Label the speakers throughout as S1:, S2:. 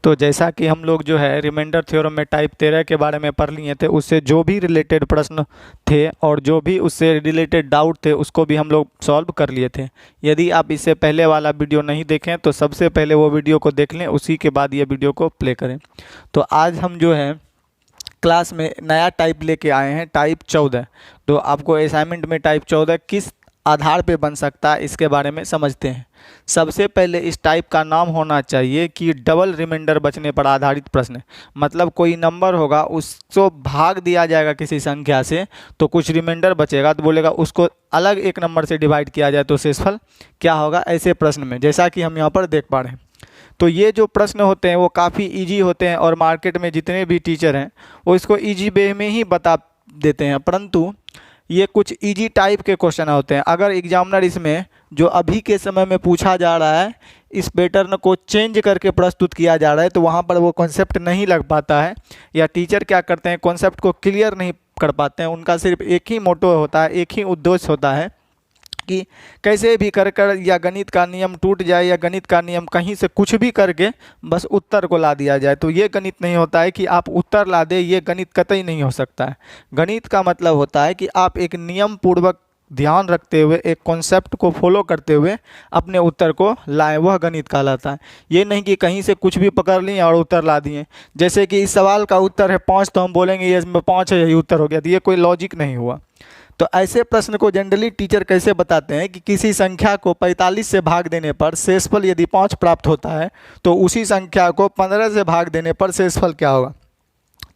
S1: तो जैसा कि हम लोग जो है रिमाइंडर थ्योरम में टाइप 13 के बारे में पढ़ लिए थे, उससे जो भी रिलेटेड प्रश्न थे और जो भी उससे रिलेटेड डाउट थे उसको भी हम लोग सॉल्व कर लिए थे। यदि आप इससे पहले वाला वीडियो नहीं देखें तो सबसे पहले वो वीडियो को देख लें, उसी के बाद ये वीडियो को प्ले करें। तो आज हम जो है क्लास में नया टाइप लेके आए हैं, टाइप 14। तो आपको असाइनमेंट में टाइप 14 किस आधार पे बन सकता है इसके बारे में समझते हैं। सबसे पहले इस टाइप का नाम होना चाहिए कि डबल रिमाइंडर बचने पर आधारित प्रश्न। मतलब कोई नंबर होगा, उसको भाग दिया जाएगा किसी संख्या से, तो कुछ रिमाइंडर बचेगा, तो बोलेगा उसको अलग एक नंबर से डिवाइड किया जाए तो शेषफल क्या होगा, ऐसे प्रश्न में, जैसा कि हम यहाँ पर देख पा रहे हैं। तो ये जो प्रश्न होते हैं वो काफ़ी इजी होते हैं और मार्केट में जितने भी टीचर हैं वो इसको इजी वे में ही बता देते हैं, परंतु ये कुछ इजी टाइप के क्वेश्चन होते हैं। अगर एग्जामिनर इसमें जो अभी के समय में पूछा जा रहा है इस पैटर्न को चेंज करके प्रस्तुत किया जा रहा है, तो वहाँ पर वो कॉन्सेप्ट नहीं लग पाता है, या टीचर क्या करते हैं कॉन्सेप्ट को क्लियर नहीं कर पाते हैं। उनका सिर्फ एक ही मोटो होता है, एक ही उद्देश्य होता है कि कैसे भी कर या गणित का नियम टूट जाए या गणित का नियम कहीं से कुछ भी करके बस उत्तर को ला दिया जाए। तो ये गणित नहीं होता है कि आप उत्तर ला दे, ये गणित कतई नहीं हो सकता है। गणित का मतलब होता है कि आप एक नियम पूर्वक ध्यान रखते हुए एक कॉन्सेप्ट को फॉलो करते हुए अपने उत्तर को लाएं, वह गणित कहलाता है। ये नहीं कि कहीं से कुछ भी पकड़ लिए और उत्तर ला दिए। जैसे कि इस सवाल का उत्तर है 5 तो हम बोलेंगे ये इसमें 5 है, यही उत्तर हो गया, तो ये कोई लॉजिक नहीं हुआ। तो ऐसे प्रश्न को जनरली टीचर कैसे बताते हैं कि किसी संख्या को 45 से भाग देने पर शेषफल यदि 5 प्राप्त होता है तो उसी संख्या को 15 से भाग देने पर शेषफल क्या होगा।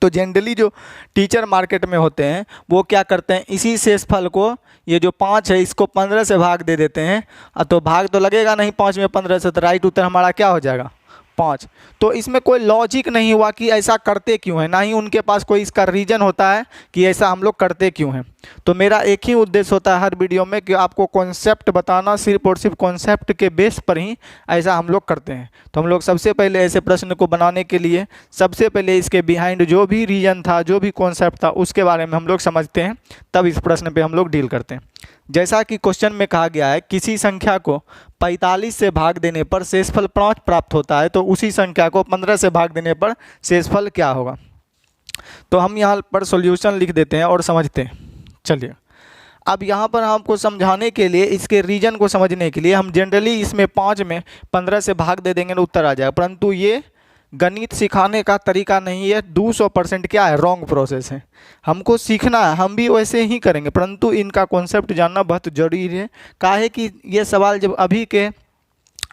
S1: तो जनरली जो टीचर मार्केट में होते हैं वो क्या करते हैं, इसी शेषफल को, ये जो 5 है इसको 15 से भाग दे देते हैं। तो भाग तो लगेगा नहीं 5 में 15 से, तो राइट उत्तर हमारा क्या हो जाएगा 5। तो इसमें कोई लॉजिक नहीं हुआ कि ऐसा करते क्यों है, ना ही उनके पास कोई इसका रीज़न होता है कि ऐसा हम लोग करते क्यों हैं। तो मेरा एक ही उद्देश्य होता है हर वीडियो में कि आपको कॉन्सेप्ट बताना, सिर्फ और सिर्फ कॉन्सेप्ट के बेस पर ही ऐसा हम लोग करते हैं। तो हम लोग सबसे पहले ऐसे प्रश्न को बनाने के लिए सबसे पहले इसके बिहाइंड जो भी रीज़न था, जो भी कॉन्सेप्ट था, उसके बारे में हम लोग समझते हैं, तब इस प्रश्न पर हम लोग डील करते हैं। जैसा कि क्वेश्चन में कहा गया है किसी संख्या को 45 से भाग देने पर शेषफल 5 प्राप्त होता है, तो उसी संख्या को 15 से भाग देने पर शेषफल क्या होगा। तो हम यहाँ पर सॉल्यूशन लिख देते हैं और समझते हैं। चलिए अब यहाँ पर हमको समझाने के लिए, इसके रीजन को समझने के लिए हम जनरली इसमें 5 में 15 से भाग दे देंगे तो उत्तर आ जाएगा, परंतु ये गणित सिखाने का तरीका नहीं है। 200% क्या है, रॉन्ग प्रोसेस है। हमको सीखना है, हम भी वैसे ही करेंगे, परंतु इनका कॉन्सेप्ट जानना बहुत जरूरी है। काहे कि ये सवाल जब अभी के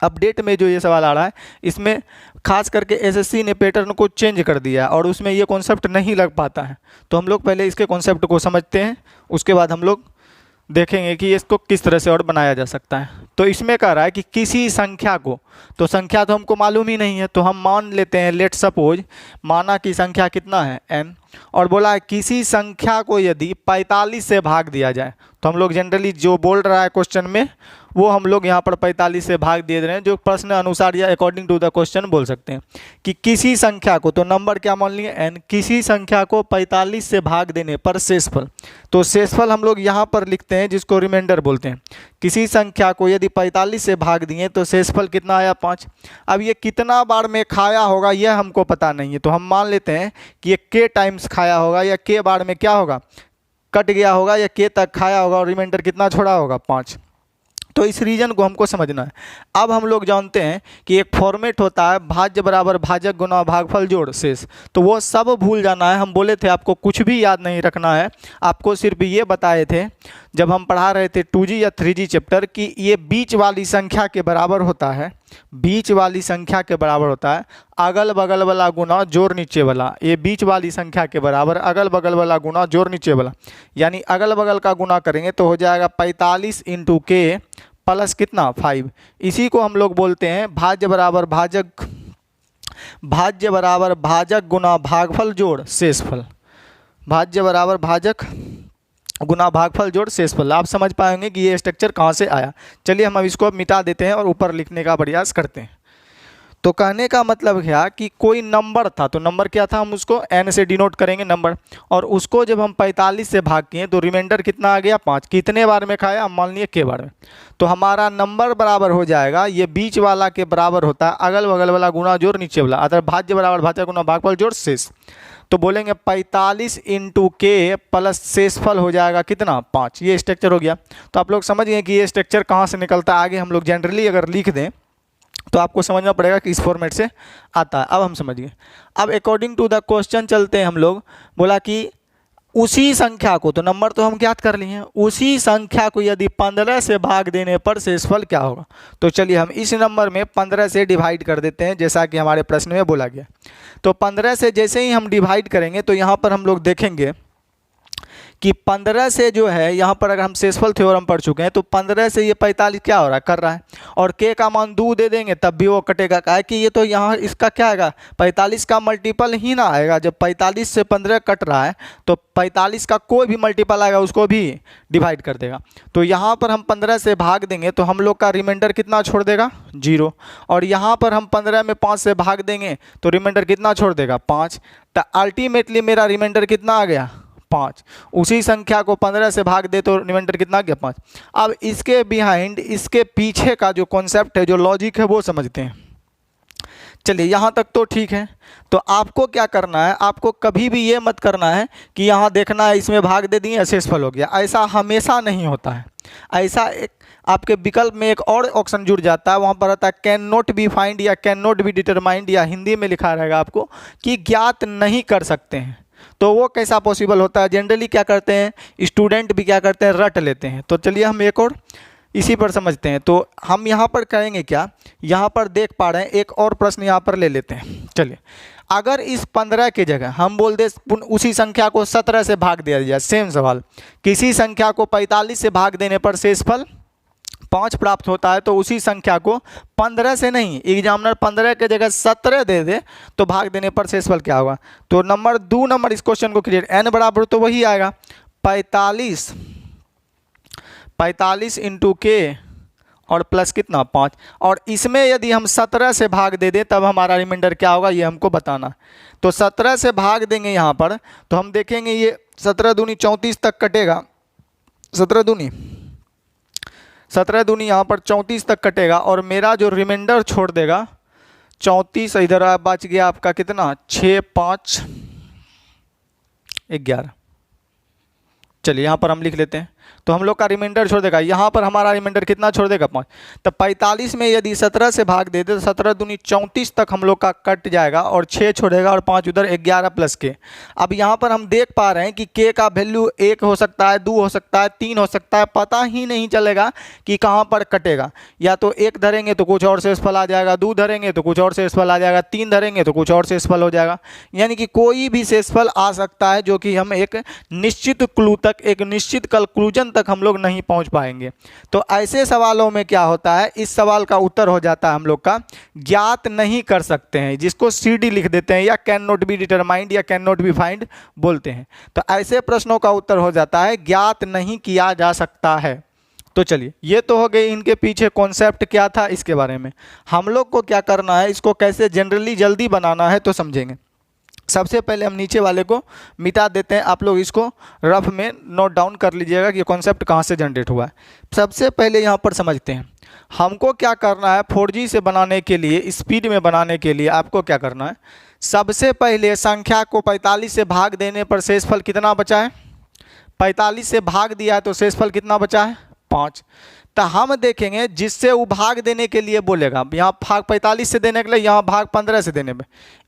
S1: अपडेट में जो ये सवाल आ रहा है, इसमें खास करके एसएससी ने पैटर्न को चेंज कर दिया और उसमें ये कॉन्सेप्ट नहीं लग पाता है। तो हम लोग पहले इसके कॉन्सेप्ट को समझते हैं, उसके बाद हम लोग देखेंगे कि इसको किस तरह से और बनाया जा सकता है। तो इसमें कह रहा है कि किसी संख्या को, तो संख्या तो हमको मालूम ही नहीं है, तो हम मान लेते हैं, लेट सपोज माना कि संख्या कितना है n, और बोला है किसी संख्या को यदि 45 से भाग दिया जाए, तो हम लोग जनरली जो बोल रहा है क्वेश्चन में वो हम लोग यहाँ पर 45 से भाग दे रहे हैं, जो प्रश्न अनुसार या अकॉर्डिंग टू द क्वेश्चन बोल सकते हैं कि किसी संख्या को, तो नंबर क्या मान लिए n, किसी संख्या को 45 से भाग देने पर शेषफल। तो शेषफल हम लोग यहाँ पर लिखते हैं जिसको रिमाइंडर बोलते हैं। किसी संख्या को यदि 45 से भाग दिए तो शेषफल कितना आया 5। अब ये कितना बार में खाया होगा यह हमको पता नहीं है, तो हम मान लेते हैं कि ये k टाइम्स खाया होगा या k बार में क्या होगा, कट गया होगा, या k तक खाया होगा और रिमाइंडर कितना छोड़ा होगा 5। तो इस रीजन को हमको समझना है। अब हम लोग जानते हैं कि एक फॉर्मेट होता है भाज्य बराबर भाजक गुना भागफल जोड़ शेष, तो वो सब भूल जाना है। हम बोले थे आपको कुछ भी याद नहीं रखना है, आपको सिर्फ ये बताए थे जब हम पढ़ा रहे थे 2G या 3G चैप्टर कि ये बीच वाली संख्या के बराबर होता है, बीच वाली संख्या के बराबर होता है अगल बगल वाला गुना जोड़ नीचे वाला। ये बीच वाली संख्या के बराबर अगल बगल वाला गुना जोड़ नीचे वाला, यानी अगल बगल का गुना करेंगे तो हो जाएगा 45 × k प्लस कितना 5। इसी को हम लोग बोलते हैं भाज्य बराबर भाजक, भाज्य बराबर भाजक गुना भागफल जोड़ शेषफल, भाज्य बराबर भाजक गुना भागफल जोड़ शेषफल। आप समझ पाएंगे कि ये स्ट्रक्चर कहाँ से आया। चलिए हम अब इसको मिटा देते हैं और ऊपर लिखने का प्रयास करते हैं। तो कहने का मतलब क्या कि कोई नंबर था, तो नंबर क्या था, हम उसको n से डिनोट करेंगे नंबर, और उसको जब हम 45 से भाग किए तो रिमाइंडर कितना आ गया 5। कितने बार में खाया, हम मान लिए k बार में। तो हमारा नंबर बराबर हो जाएगा, ये बीच वाला के बराबर होता है अगल बगल वाला गुना जोड़ नीचे वाला, अर्थात भाज्य बराबर भाज्य गुना भागफल जोड़ शेष। तो बोलेंगे 45 इंटू के प्लस शेषफल हो जाएगा कितना 5। ये स्ट्रक्चर हो गया। तो आप लोग समझ गए कि ये स्ट्रक्चर कहाँ से निकलता है। आगे हम लोग जनरली अगर लिख दें तो आपको समझना पड़ेगा कि इस फॉर्मेट से आता है। अब हम समझ गए। अब अकॉर्डिंग टू द क्वेश्चन चलते हैं हम लोग। बोला कि उसी संख्या को, तो नंबर तो हम ज्ञात कर लिए हैं, उसी संख्या को यदि 15 से भाग देने पर शेषफल क्या होगा। तो चलिए हम इस नंबर में 15 से डिवाइड कर देते हैं, जैसा कि हमारे प्रश्न में बोला गया। तो 15 से जैसे ही हम डिवाइड करेंगे तो यहाँ पर हम लोग देखेंगे कि 15 से जो है, यहाँ पर अगर हम शेषफल थ्योरम पढ़ चुके हैं, तो 15 से ये 45 क्या हो रहा है, कर रहा है, और k का मान 2 दे देंगे तब भी वो कटेगा। क्या है कि ये तो यहाँ इसका क्या आएगा, 45 का मल्टीपल ही ना आएगा। जब 45 से 15 कट रहा है तो 45 का कोई भी मल्टीपल आएगा उसको भी डिवाइड कर देगा। तो यहाँ पर हम 15 से भाग देंगे तो हम लोग का रिमाइंडर कितना छोड़ देगा 0, और यहाँ पर हम 15 में 5 से भाग देंगे तो रिमाइंडर कितना छोड़ देगा 5। तो अल्टीमेटली मेरा रिमाइंडर कितना आ गया 5। उसी संख्या को 15 से भाग दे तो रिमाइंडर कितना आ गया 5। अब इसके बिहाइंड, इसके पीछे का जो कॉन्सेप्ट है, जो लॉजिक है, वो समझते हैं। चलिए यहाँ तक तो ठीक है। तो आपको क्या करना है, आपको कभी भी ये मत करना है कि यहाँ देखना है इसमें भाग दे दिए शेषफल हो गया। ऐसा हमेशा नहीं होता है। ऐसा एक आपके विकल्प में एक और ऑप्शन जुड़ जाता है, वहाँ पर आता है कैन नॉट बी फाइंड या कैन नॉट बी डिटरमाइंड, या हिंदी में लिखा रहेगा आपको कि ज्ञात नहीं कर सकते हैं। तो वो कैसा पॉसिबल होता है। जनरली क्या करते हैं स्टूडेंट भी, क्या करते हैं, रट लेते हैं। तो चलिए हम एक और इसी पर समझते हैं। तो हम यहाँ पर करेंगे क्या, यहाँ पर देख पा रहे हैं एक और प्रश्न यहाँ पर ले लेते हैं। चलिए अगर इस 15 के जगह हम बोल दे उसी संख्या को 17 से भाग दिया जाए, सेम सवाल, किसी संख्या को 45 से भाग देने पर शेषफल 5 प्राप्त होता है, तो उसी संख्या को 15 से नहीं, एग्जामिनर 15 के जगह 17 दे दे तो भाग देने पर शेषफल क्या होगा। तो नंबर 2 नंबर इस क्वेश्चन को क्लियर, n बराबर तो वही आएगा 45 इंटू के और प्लस कितना 5, और इसमें यदि हम 17 से भाग दे दें तब हमारा रिमाइंडर क्या होगा, ये हमको बताना। तो 17 से भाग देंगे यहाँ पर, तो हम देखेंगे ये 17 दूनी 34 तक कटेगा, 17 दूनी यहाँ पर 34 तक कटेगा, और मेरा जो रिमाइंडर छोड़ देगा 34, इधर बच गया आपका कितना 6 5 11। चलिए यहाँ पर हम लिख लेते हैं। तो हम लोग का रिमाइंडर छोड़ देगा, यहाँ पर हमारा रिमाइंडर कितना छोड़ देगा 5। तो 45 में यदि 17 से भाग दे दे तो 17 दूनी 34 तक हम लोग का कट जाएगा, और 6 छोड़ेगा और 5 उधर 11 प्लस के। अब यहाँ पर हम देख पा रहे हैं कि के का वैल्यू 1 हो सकता है, 2 हो सकता है, 3 हो सकता है, पता ही नहीं चलेगा कि कहाँ पर कटेगा। या तो 1 धरेंगे तो कुछ और शेषफल आ जाएगा, 2 धरेंगे तो कुछ और शेषफल आ जाएगा, 3 धरेंगे तो कुछ और शेषफल हो जाएगा। यानी कि कोई भी शेषफल आ सकता है जो कि हम एक निश्चित क्लू तक, एक निश्चित कंक्लूजन तक हम लोग नहीं पहुंच पाएंगे। तो ऐसे सवालों में क्या होता है, इस सवाल का उत्तर हो जाता है हम लोग का ज्ञात नहीं कर सकते हैं, जिसको CD लिख देते हैं, या कैन नॉट बी डिटरमाइंड या कैन नॉट बी फाइंड बोलते हैं। तो ऐसे प्रश्नों का उत्तर हो जाता है ज्ञात नहीं किया जा सकता है। तो चलिए ये तो हो गई इनके पीछे कॉन्सेप्ट क्या था इसके बारे में। हम लोग को क्या करना है, इसको कैसे जनरली जल्दी बनाना है तो समझेंगे। सबसे पहले हम नीचे वाले को मिटा देते हैं, आप लोग इसको रफ में नोट डाउन कर लीजिएगा कि कॉन्सेप्ट कहाँ से जनरेट हुआ है। सबसे पहले यहाँ पर समझते हैं हमको क्या करना है। 4G से बनाने के लिए, स्पीड में बनाने के लिए आपको क्या करना है, सबसे पहले संख्या को 45 से भाग देने पर शेषफल कितना बचा है, 45 से भाग दिया है तो शेषफल कितना बचा है 5। तो हम देखेंगे जिससे वो भाग देने के लिए बोलेगा, यहाँ भाग 45 से देने के लिए, यहाँ भाग 15 से देने में,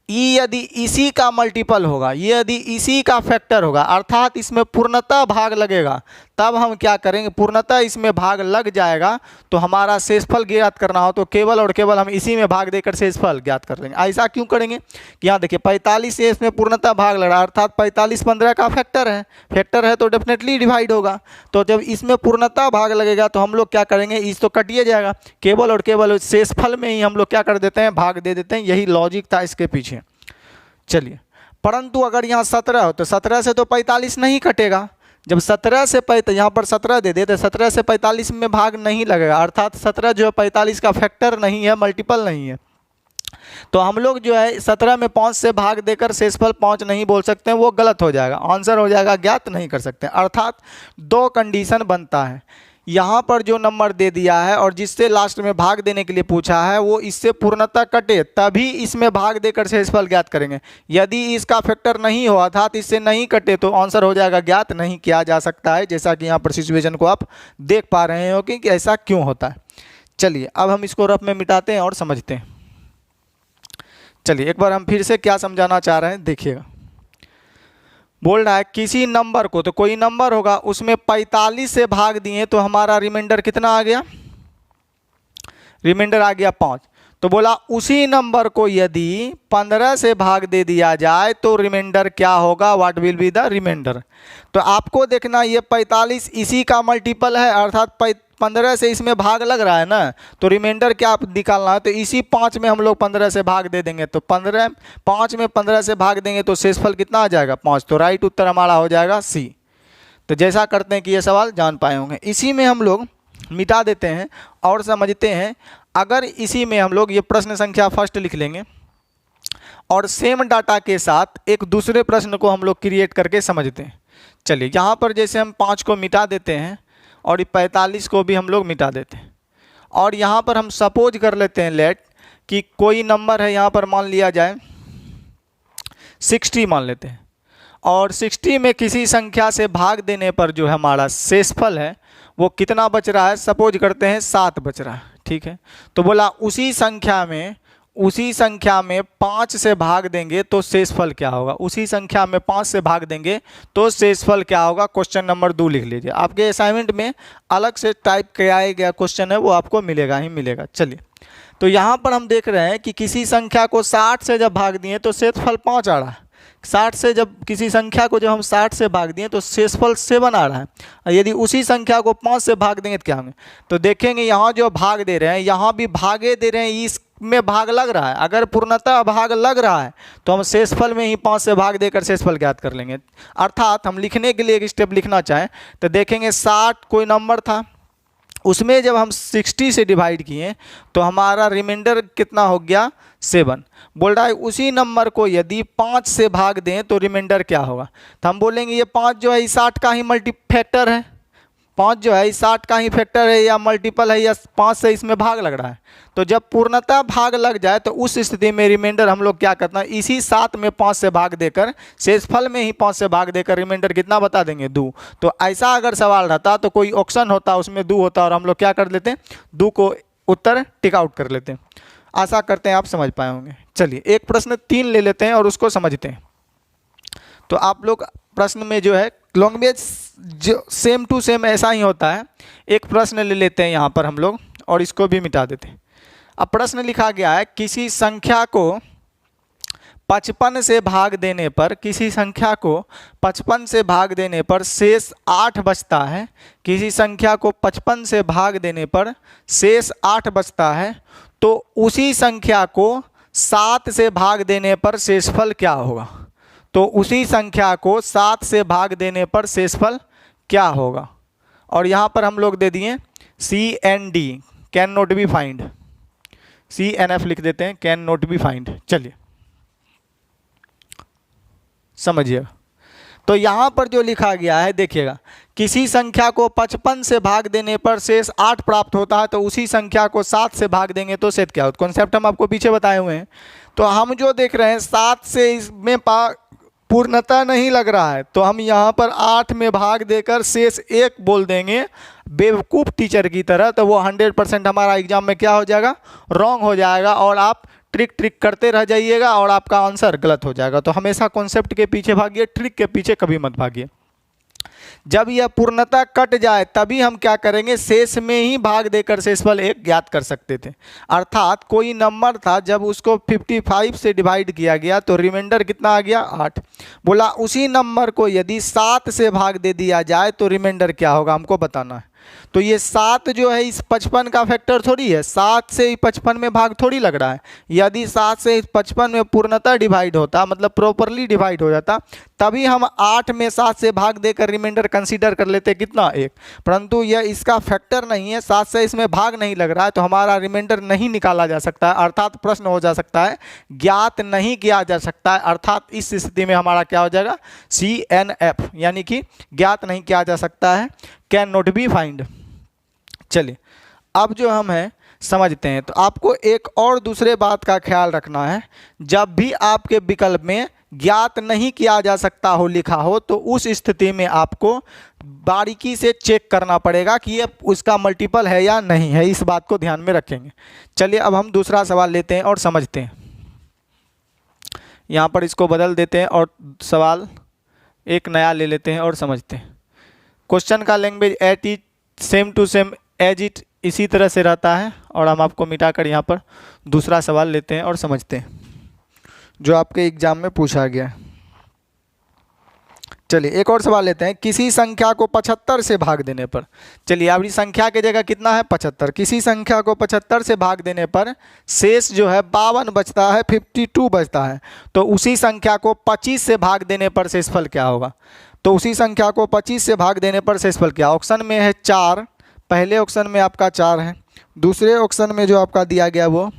S1: ये यदि इसी का मल्टीपल होगा, ये यदि इसी का फैक्टर होगा, अर्थात इसमें पूर्णतः भाग लगेगा, तब हम क्या करेंगे, पूर्णतः इसमें भाग लग जाएगा तो हमारा शेषफल ज्ञात करना हो तो केवल और केवल हम इसी में भाग देकर शेषफल ज्ञात कर लेंगे। ऐसा क्यों करेंगे कि यहाँ देखिए 45 से इसमें पूर्णतः भाग लग रहा है, अर्थात 45 15 का फैक्टर है, फैक्टर है तो डेफिनेटली डिवाइड होगा। तो जब इसमें पूर्णतः भाग लगेगा तो हम लोग क्या करेंगे, इस तो कटिए जाएगा, केवल और केवल शेषफल में ही हम लोग क्या कर देते हैं, भाग दे देते हैं। यही लॉजिक था इसके पीछे। चलिए, परंतु अगर यहाँ 17 हो तो 17 से तो 45 नहीं कटेगा। जब 17 से यहाँ पर 17 दे दे तो 17 से 45 में भाग नहीं लगेगा, अर्थात 17 जो है 45 का फैक्टर नहीं है, मल्टीपल नहीं है। तो हम लोग जो है 17 में 5 से भाग देकर शेषफल 5 नहीं बोल सकते हैं, वो गलत हो जाएगा। आंसर हो जाएगा ज्ञात नहीं कर सकते। अर्थात दो कंडीशन बनता है, यहाँ पर जो नंबर दे दिया है और जिससे लास्ट में भाग देने के लिए पूछा है वो इससे पूर्णतः कटे तभी इसमें भाग देकर शेषफल ज्ञात करेंगे। यदि इसका फैक्टर नहीं हो अर्थात इससे नहीं कटे तो आंसर हो जाएगा ज्ञात नहीं किया जा सकता है। जैसा कि यहाँ पर सिचुएशन को आप देख पा रहे हो कि ऐसा क्यों होता है। चलिए अब हम इसको रफ में मिटाते हैं और समझते हैं। चलिए एक बार हम फिर से क्या समझाना चाह रहे हैं देखिएगा। बोल रहा है किसी नंबर को, तो कोई नंबर होगा उसमें 45 से भाग दिए तो हमारा रिमाइंडर कितना आ गया, रिमाइंडर आ गया 5। तो बोला उसी नंबर को यदि 15 से भाग दे दिया जाए तो रिमाइंडर क्या होगा, what will be the reminder. तो आपको देखना ये 45 इसी का मल्टीपल है अर्थात 15 से इसमें भाग लग रहा है ना, तो रिमाइंडर क्या आप निकालना है, तो इसी 5 में हम लोग 15 से भाग दे देंगे। तो 5 में 15 से भाग देंगे तो शेषफल कितना आ जाएगा 5। तो राइट उत्तर हमारा हो जाएगा सी। तो जैसा करते हैं कि ये सवाल जान पाए होंगे। इसी में हम लोग मिटा देते हैं और समझते हैं। अगर इसी में हम लोग ये प्रश्न संख्या फर्स्ट लिख लेंगे और सेम डाटा के साथ एक दूसरे प्रश्न को हम लोग क्रिएट करके समझते हैं। चलिए यहाँ पर जैसे हम 5 को मिटा देते हैं और ये 45 को भी हम लोग मिटा देते हैं और यहाँ पर हम सपोज कर लेते हैं लेट कि कोई नंबर है, यहाँ पर मान लिया जाए 60 मान लेते हैं और 60 में किसी संख्या से भाग देने पर जो हमारा शेषफल है वो कितना बच रहा है, सपोज करते हैं 7 बच रहा है। ठीक है, तो बोला उसी संख्या में 5 से भाग देंगे तो शेषफल क्या होगा, उसी संख्या में 5 से भाग देंगे तो शेषफल क्या होगा। क्वेश्चन नंबर 2 लिख लीजिए। आपके असाइनमेंट में अलग से टाइप किया गया क्वेश्चन है वो आपको मिलेगा ही मिलेगा। चलिए तो यहाँ पर हम देख रहे हैं कि किसी संख्या को 60 से जब भाग दिए तो शेषफल 5 आ रहा है। 60 से जब किसी संख्या को जब हम 60 से भाग दिए तो शेषफल 7 आ रहा है। और यदि उसी संख्या को 5 से भाग देंगे तो क्या होंगे, तो देखेंगे यहाँ जो भाग दे रहे हैं यहाँ भी भागे दे रहे हैं, इसमें भाग लग रहा है। अगर पूर्णतः भाग लग रहा है तो हम शेषफल में ही 5 से भाग देकर शेषफल ज्ञात कर लेंगे। अर्थात हम लिखने के लिए एक स्टेप लिखना चाहें तो देखेंगे 60 कोई नंबर था, उसमें जब हम 60 से डिवाइड किए तो हमारा रिमाइंडर कितना हो गया 7। बोल रहा है उसी नंबर को यदि 5 से भाग दें तो रिमाइंडर क्या होगा। तो हम बोलेंगे ये 5 जो है इस 60 का ही फैक्टर है, 5 जो है इस 60 का ही फैक्टर है या मल्टीपल है या 5 से इसमें भाग लग रहा है। तो जब पूर्णतः भाग लग जाए तो उस स्थिति में रिमाइंडर हम लोग क्या करना है, इसी 7 में 5 से भाग देकर शेषफल में ही 5 से भाग देकर रिमाइंडर कितना बता देंगे 2। तो ऐसा अगर सवाल रहता तो कोई ऑप्शन होता उसमें 2 होता और हम लोग क्या कर लेते हैं 2 को उत्तर टिक आउट कर लेते हैं। आशा करते हैं आप समझ पाए होंगे। चलिए एक प्रश्न 3 ले लेते हैं और उसको समझते हैं। तो आप लोग प्रश्न में जो है लैंग्वेज जो सेम टू सेम ऐसा ही होता है। एक प्रश्न ले लेते हैं यहाँ पर हम लोग और इसको भी मिटा देते हैं। अब प्रश्न लिखा गया है किसी संख्या को 55 से भाग देने पर, किसी संख्या को 55 से भाग देने पर शेष 8 बचता है। किसी संख्या को 55 से भाग देने पर शेष 8 बचता है तो उसी संख्या को 7 से भाग देने पर शेषफल क्या होगा। तो उसी संख्या को 7 से भाग देने पर शेषफल क्या होगा। और यहाँ पर हम लोग दे दिए CND can not be find, CNF लिख देते हैं कैन नॉट बी फाइंड। चलिए समझिएगा। तो यहाँ पर जो लिखा गया है देखिएगा, किसी संख्या को 55 से भाग देने पर शेष 8 प्राप्त होता है तो उसी संख्या को 7 से भाग देंगे तो शेष क्या होता है। कॉन्सेप्ट हम आपको पीछे बताए हुए हैं। तो हम जो देख रहे हैं 7 से इसमें पूर्णता नहीं लग रहा है तो हम यहाँ पर 8 में भाग देकर शेष 1 बोल देंगे बेवकूफ़ टीचर की तरह। तो वो 100% हमारा एग्जाम में क्या हो जाएगा, रॉन्ग हो जाएगा और आप ट्रिक करते रह जाइएगा और आपका आंसर गलत हो जाएगा। तो हमेशा कॉन्सेप्ट के पीछे भागिए, ट्रिक के पीछे कभी मत भागिए। जब यह पूर्णता कट जाए तभी हम क्या करेंगे, शेष में ही भाग देकर शेषफल 1 ज्ञात कर सकते थे। अर्थात कोई नंबर था जब उसको 55 से डिवाइड किया गया तो रिमाइंडर कितना आ गया 8। बोला उसी नंबर को यदि 7 से भाग दे दिया जाए तो रिमाइंडर क्या होगा हमको बताना है। तो ये 7 जो है इस 55 का फैक्टर थोड़ी है, 7 से 55 में भाग थोड़ी लग रहा है। यदि 7 से 55 में पूर्णतः डिवाइड होता मतलब प्रॉपरली डिवाइड हो जाता तभी हम 8 में 7 से भाग देकर रिमाइंडर रिमाइंडर कंसीडर कर लेते कितना 1, परंतु यह इसका फैक्टर नहीं है, 7 से इसमें भाग नहीं लग रहा है, तो हमारा रिमाइंडर नहीं निकाला जा सकता है, अर्थात प्रश्न हो जा सकता है ज्ञात नहीं किया जा सकता है। अर्थात इस स्थिति में हमारा क्या हो जाएगा, CNF, यानी कि ज्ञात नहीं किया जा सकता है, कैन नॉट बी फाइंड। चलिए अब जो हम है समझते हैं। तो आपको एक और दूसरे बात का ख्याल रखना है, जब भी आपके विकल्प में ज्ञात नहीं किया जा सकता हो लिखा हो, तो उस स्थिति में आपको बारीकी से चेक करना पड़ेगा कि ये उसका मल्टीपल है या नहीं है, इस बात को ध्यान में रखेंगे। चलिए अब हम दूसरा सवाल लेते हैं और समझते हैं। यहाँ पर इसको बदल देते हैं और सवाल एक नया ले लेते हैं और समझते हैं। क्वेश्चन का language at it same to same as it इसी तरह से रहता है, और हम आपको मिटाकर यहाँ पर दूसरा सवाल लेते हैं और समझते हैं जो आपके एग्जाम में पूछा गया है। चलिए एक और सवाल लेते हैं। किसी संख्या को 75 से भाग देने पर, चलिए अब इस संख्या की जगह कितना है 75, किसी संख्या को 75 से भाग देने पर शेष जो है 52 बचता है, 52 बचता है, तो उसी संख्या को 25 से भाग देने पर शेषफल क्या होगा। तो उसी संख्या को 25 से भाग देने पर शेषफल क्या, ऑप्शन में है 4, पहले ऑप्शन में आपका 4 है, दूसरे ऑप्शन में जो आपका दिया गया वो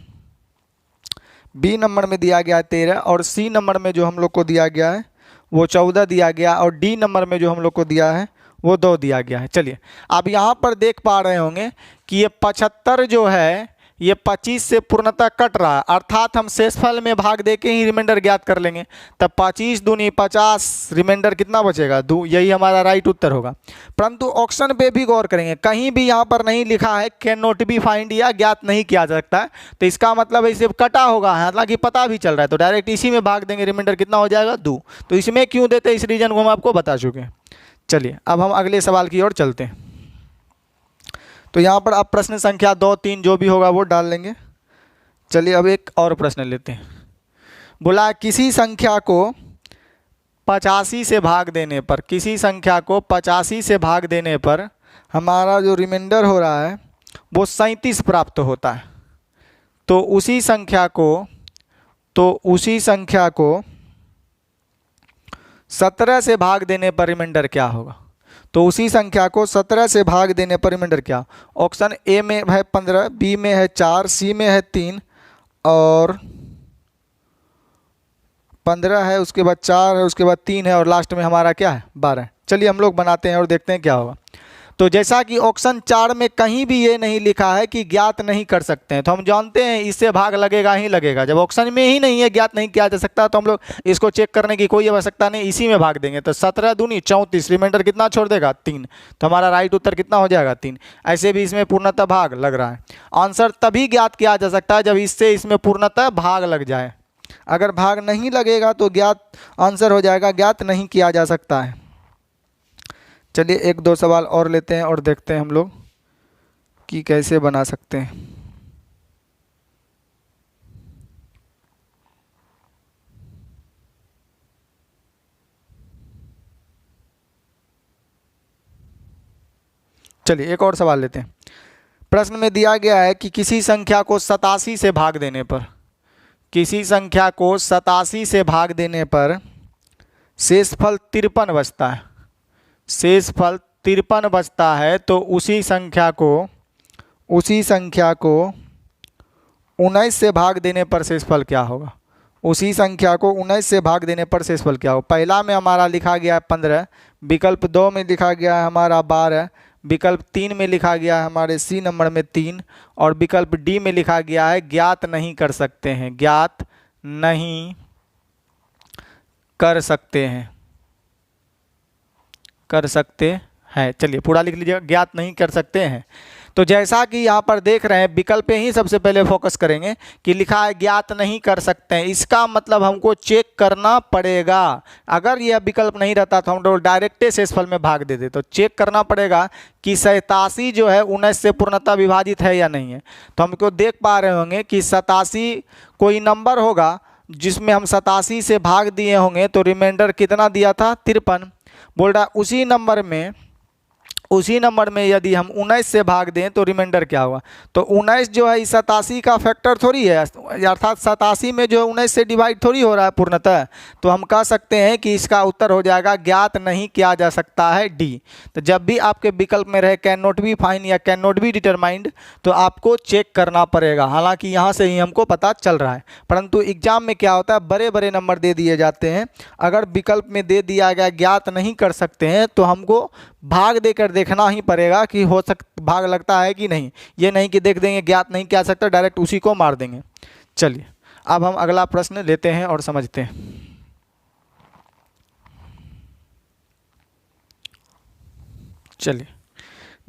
S1: बी नंबर में दिया गया है 13, और सी नंबर में जो हम लोग को दिया गया है वो 14 दिया गया, और डी नंबर में जो हम लोग को दिया है वो 2 दिया गया है। चलिए अब यहाँ पर देख पा रहे होंगे कि ये 75 जो है ये 25 से पूर्णतः कट रहा है, अर्थात हम शेषफल में भाग दे के ही रिमाइंडर ज्ञात कर लेंगे। तब 25 दूनी 50, रिमाइंडर कितना बचेगा 2, यही हमारा राइट उत्तर होगा। परंतु ऑप्शन पे भी गौर करेंगे, कहीं भी यहाँ पर नहीं लिखा है कैन नॉट बी फाइंड या ज्ञात नहीं किया जा सकता है, तो इसका मतलब इसे कटा होगा, हालांकि पता भी चल रहा है, तो डायरेक्ट इसी में भाग देंगे, रिमाइंडर कितना हो जाएगा 2। तो इसमें क्यों देते इस रीजन को हम आपको बता चुके हैं। चलिए अब हम अगले सवाल की ओर चलते हैं। तो यहाँ पर आप प्रश्न संख्या 2, 3 जो भी होगा वो डाल लेंगे। चलिए अब एक और प्रश्न लेते हैं। बोला किसी संख्या को 85 से भाग देने पर, किसी संख्या को 85 से भाग देने पर हमारा जो रिमाइंडर हो रहा है वो 37 प्राप्त होता है। तो उसी संख्या को 17 से भाग देने पर रिमाइंडर क्या होगा। तो उसी संख्या को 17 से भाग देने पर रिमाइंडर क्या, ऑप्शन ए में है 15, बी में है 4, सी में है 3 और 15 है, उसके बाद 4 है, उसके बाद 3 है और लास्ट में हमारा क्या है 12। चलिए हम लोग बनाते हैं और देखते हैं क्या होगा। तो जैसा कि ऑप्शन 4 में कहीं भी ये नहीं लिखा है कि ज्ञात नहीं कर सकते हैं, तो हम जानते हैं इससे भाग लगेगा ही लगेगा। जब ऑप्शन में ही नहीं है ज्ञात नहीं किया जा सकता, तो हम लोग इसको चेक करने की कोई आवश्यकता नहीं, इसी में भाग देंगे। तो 17 दूनी 34, रिमाइंडर कितना छोड़ देगा 3, तो हमारा राइट उत्तर कितना हो जाएगा 3। ऐसे भी इसमें पूर्णतः भाग लग रहा है। आंसर तभी ज्ञात किया जा सकता है जब इससे इसमें पूर्णतः भाग लग जाए। अगर भाग नहीं लगेगा तो ज्ञात आंसर हो जाएगा, ज्ञात नहीं किया जा सकता है। चलिए 1-2 सवाल और लेते हैं और देखते हैं हम लोग कि कैसे बना सकते हैं। चलिए एक और सवाल लेते हैं। प्रश्न में दिया गया है कि किसी संख्या को 87 से भाग देने पर, किसी संख्या को 87 से भाग देने पर शेषफल 53 बचता है, शेषफल 53 बचता है। तो उसी संख्या को 19 से भाग देने पर शेषफल क्या होगा। उसी संख्या को 19 से भाग देने पर शेषफल क्या होगा। पहला में हमारा लिखा गया है 15, विकल्प 2 में लिखा गया है हमारा 12, विकल्प 3 में लिखा गया है हमारे सी नंबर में 3, और विकल्प डी में लिखा गया है ज्ञात नहीं कर सकते हैं, ज्ञात नहीं कर सकते हैं, कर सकते हैं। चलिए पूरा लिख लीजिए, ज्ञात नहीं कर सकते हैं। तो जैसा कि यहाँ पर देख रहे हैं, विकल्प पे ही सबसे पहले फोकस करेंगे कि लिखा है ज्ञात नहीं कर सकते हैं, इसका मतलब हमको चेक करना पड़ेगा। अगर यह विकल्प नहीं रहता तो हम लोग डायरेक्ट शेषफल में भाग देते। तो चेक करना पड़ेगा कि 87 जो है 19 से पूर्णतः विभाजित है या नहीं है। तो हमको देख पा रहे होंगे कि 87 कोई नंबर होगा जिसमें हम 87 से भाग दिए होंगे, तो रिमाइंडर कितना दिया था 53। बोल रहा उसी नंबर में उसी नंबर में यदि हम 19 से भाग दें तो रिमाइंडर क्या होगा। तो 19 जो है इस 87 का फैक्टर थोड़ी है, अर्थात 87 में जो है 19 से डिवाइड थोड़ी हो रहा है पूर्णतः। तो हम कह सकते हैं कि इसका उत्तर हो जाएगा ज्ञात नहीं किया जा सकता है, डी। तो जब भी आपके विकल्प में रहे कैन नॉट बी फाइंड या कैन नॉट बी डिटरमाइंड तो आपको चेक करना पड़ेगा। हालांकि यहाँ से ही हमको पता चल रहा है, परंतु एग्जाम में क्या होता है, बड़े बड़े नंबर दे दिए जाते हैं। अगर विकल्प में दे दिया गया ज्ञात नहीं कर सकते हैं तो हमको भाग देकर देखना ही पड़ेगा कि भाग लगता है कि नहीं। ये नहीं कि देख देंगे ज्ञात नहीं किया सकता डायरेक्ट उसी को मार देंगे। चलिए अब हम अगला प्रश्न लेते हैं और समझते हैं। चलिए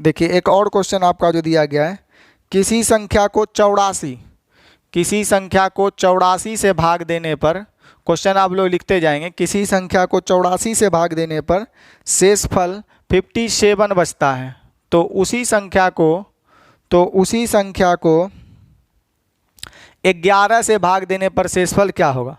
S1: देखिए एक और क्वेश्चन आपका जो दिया गया है, किसी संख्या को 84 से भाग देने पर, क्वेश्चन आप लोग लिखते जाएंगे, किसी संख्या को 84 से भाग देने पर शेषफल 57 बचता है। तो उसी संख्या को 11 से भाग देने पर शेषफल क्या होगा।